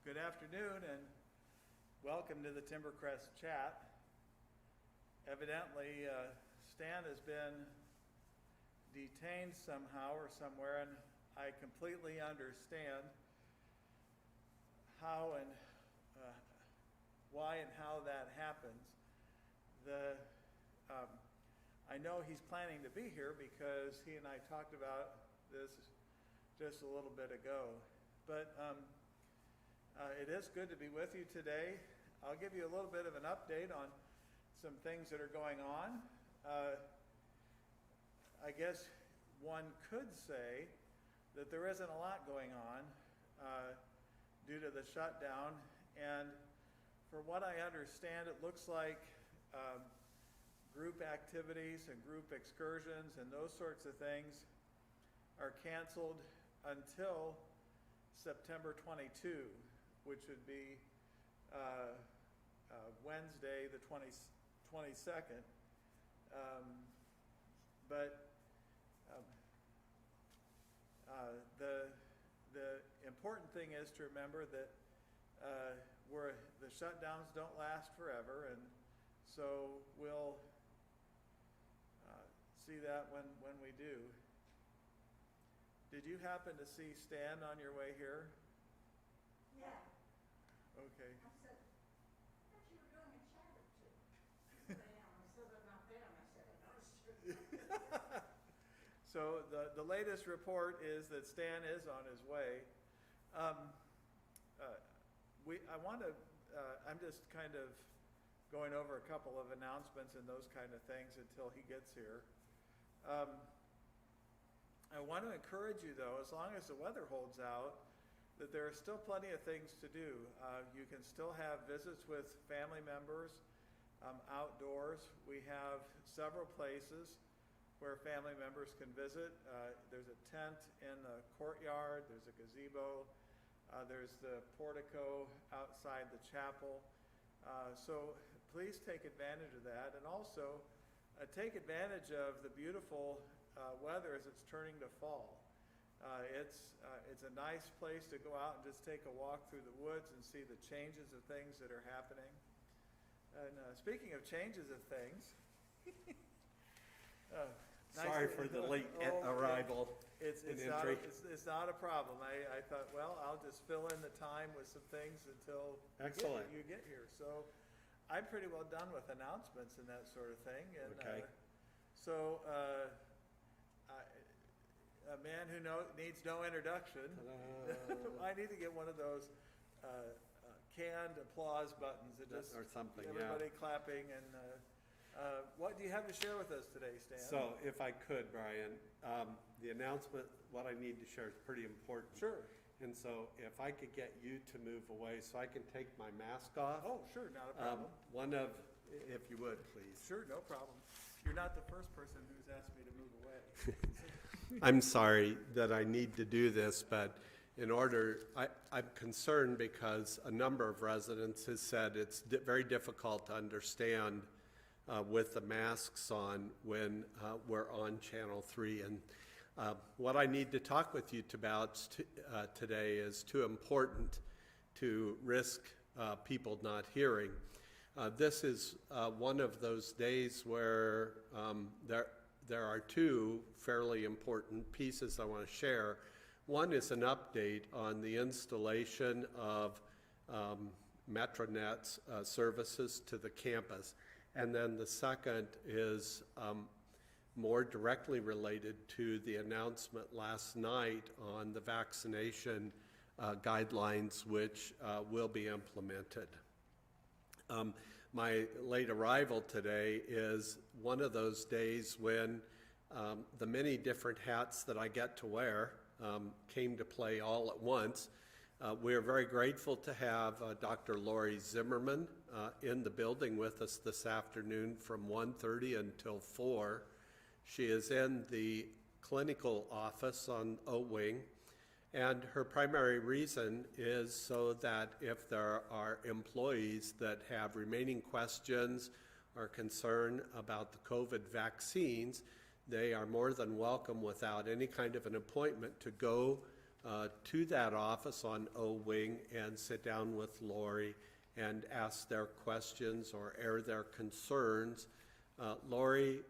Good afternoon and welcome to the Timbercrest chat. Evidently, Stan has been detained somehow or somewhere, and I completely understand how and why and how that happens. I know he's planning to be here because he and I talked about this just a little bit ago. But it is good to be with you today. I'll give you a little bit of an update on some things that are going on. I guess one could say that there isn't a lot going on due to the shutdown, and for what I understand, it looks like group activities and group excursions and those sorts of things are canceled until September 22, which would be Wednesday the 22nd. The important thing is to remember that the shutdowns don't last forever, and so we'll see that when we do. Did you happen to see Stan on your way here? Yeah. Okay. I said, I thought you were doing a chat or two. I said, I'm not there. And I said, I noticed you. So the latest report is that Stan is on his way. I'm just kind of going over a couple of announcements and those kind of things until he gets here. I want to encourage you, though, as long as the weather holds out, that there are still plenty of things to do. You can still have visits with family members outdoors. We have several places where family members can visit. There's a tent in the courtyard, there's a gazebo, there's the portico outside the chapel. So please take advantage of that, and also take advantage of the beautiful weather as it's turning to fall. It's a nice place to go out and just take a walk through the woods and see the changes of things that are happening. And speaking of changes of things, sorry for the late arrival. It's not a problem. I thought, well, I'll just fill in the time with some things until you get here. So I'm pretty well done with announcements and that sort of thing. And, okay. So a man who needs no introduction. I need to get one of those canned applause buttons that just or something. Everybody clapping. And what do you have to share with us today, Stan? So, if I could, Brian, the announcement, what I need to share is pretty important. Sure. And so, if I could get you to move away so I can take my mask off. Oh, sure, not a problem. If you would, please. Sure, no problem. You're not the first person who's asked me to move away. I'm sorry that I need to do this, but I'm concerned because a number of residents has said it's very difficult to understand with the masks on when we're on Channel 3. And what I need to talk with you about today is too important to risk people not hearing. This is one of those days where there are two fairly important pieces I want to share. One is an update on the installation of Metronet's services to the campus. And then the second is more directly related to the announcement last night on the vaccination guidelines, which will be implemented. My late arrival today is one of those days when the many different hats that I get to wear came to play all at once. We are very grateful to have Dr. Lori Zimmerman in the building with us this afternoon from 1:30 until 4. She is in the clinical office on O Wing, and her primary reason is so that if there are employees that have remaining questions or concern about the COVID vaccines, they are more than welcome without any kind of an appointment to go to that office on O Wing and sit down with Lori and ask their questions or air their concerns. Lori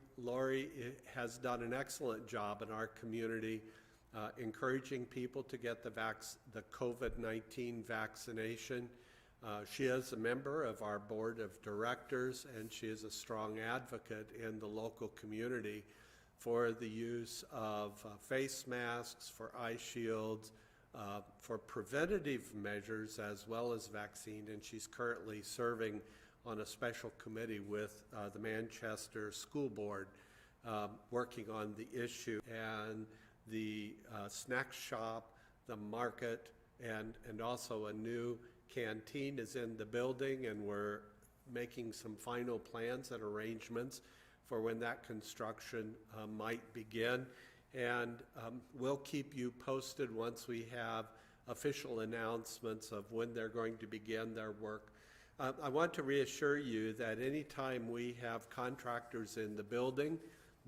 has done an excellent job in our community encouraging people to get the COVID-19 vaccination. She is a member of our board of directors, and she is a strong advocate in the local community for the use of face masks, for eye shields, for preventative measures as well as vaccine, and she's currently serving on a special committee with the Manchester School Board working on the issue. And the snack shop, the market, and also a new canteen is in the building, and we're making some final plans and arrangements for when that construction might begin. And we'll keep you posted once we have official announcements of when they're going to begin their work. I want to reassure you that anytime we have contractors in the building,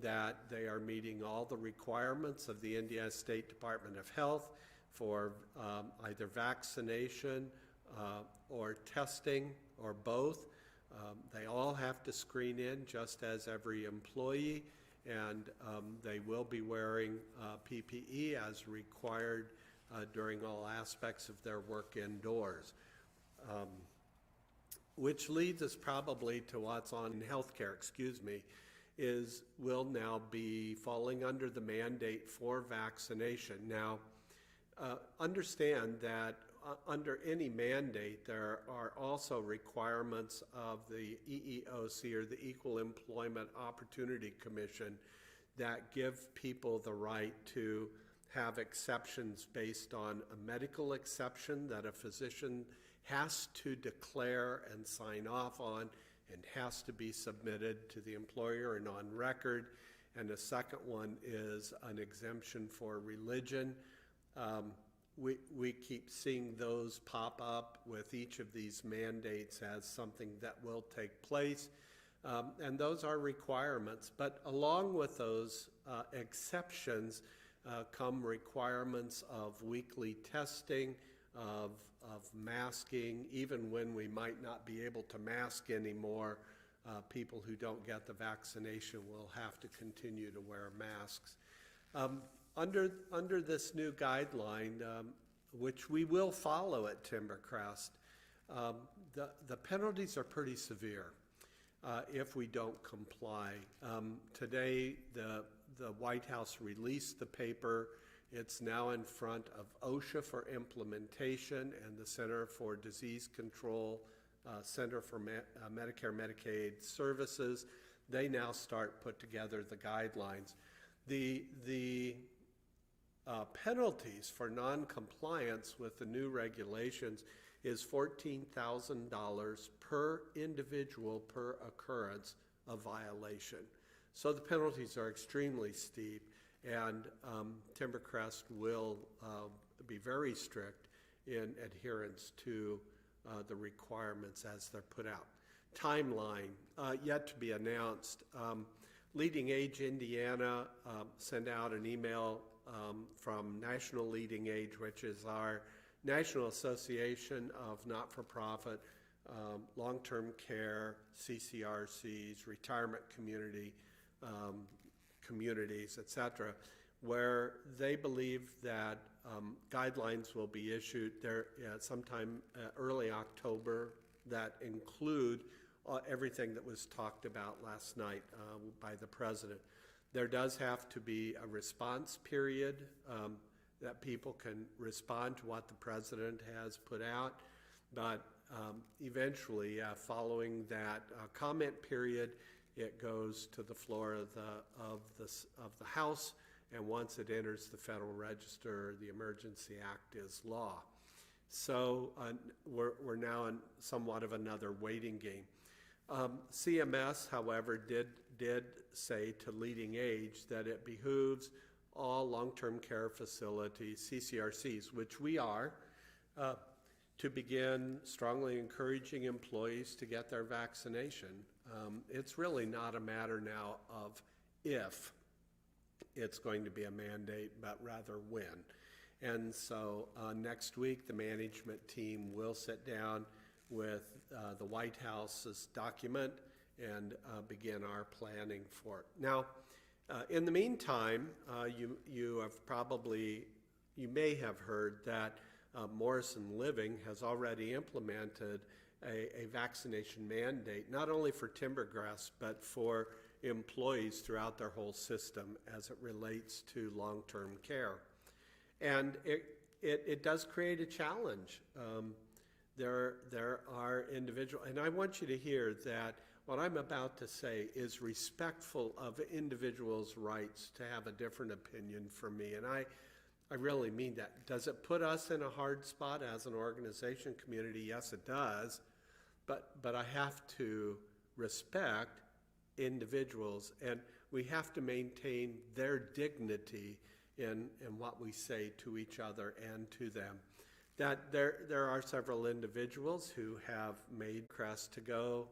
that they are meeting all the requirements of the Indiana State Department of Health for either vaccination or testing or both. They all have to screen in just as every employee, and they will be wearing PPE as required during all aspects of their work indoors. Which leads us probably to what's on healthcare, will now be falling under the mandate for vaccination. Now, understand that under any mandate, there are also requirements of the EEOC, or the Equal Employment Opportunity Commission, that give people the right to have exceptions based on a medical exception that a physician has to declare and sign off on and has to be submitted to the employer and on record. And the second one is an exemption for religion. We keep seeing those pop up with each of these mandates as something that will take place. And those are requirements. But along with those exceptions come requirements of weekly testing, of masking. Even when we might not be able to mask anymore, people who don't get the vaccination will have to continue to wear masks. Under this new guideline, which we will follow at Timbercrest, the penalties are pretty severe if we don't comply. Today, the White House released the paper. It's now in front of OSHA for implementation and the Center for Disease Control, Center for Medicare Medicaid Services. They now put together the guidelines. The penalties for non-compliance with the new regulations is $14,000 per individual per occurrence of violation. So the penalties are extremely steep. And Timbercrest will be very strict in adherence to the requirements as they're put out. Timeline, yet to be announced. Leading Age Indiana sent out an email from National Leading Age, which is our National Association of Not-for-Profit, Long-Term Care, CCRCs, Retirement Communities, etc., where they believe that guidelines will be issued there sometime early October that include everything that was talked about last night by the president. There does have to be a response period that people can respond to what the president has put out, but eventually, following that comment period, it goes to the floor of the House, and once it enters the Federal Register, the Emergency Act is law. So we're now in somewhat of another waiting game. CMS, however, did say to Leading Age that it behooves all long-term care facilities, CCRCs, which we are, to begin strongly encouraging employees to get their vaccination. It's really not a matter now of if it's going to be a mandate, but rather when. And so next week, the management team will sit down with the White House's document and begin our planning for it. Now, in the meantime, you may have heard that Morrison Living has already implemented a vaccination mandate, not only for Timbercrest, but for employees throughout their whole system as it relates to long-term care. And it does create a challenge. There are individuals, and I want you to hear that what I'm about to say is respectful of individuals' rights to have a different opinion from me, and I really mean that. Does it put us in a hard spot as an organization community? Yes, it does, but I have to respect individuals, and we have to maintain their dignity in what we say to each other and to them. That there are several individuals who have made Crest to go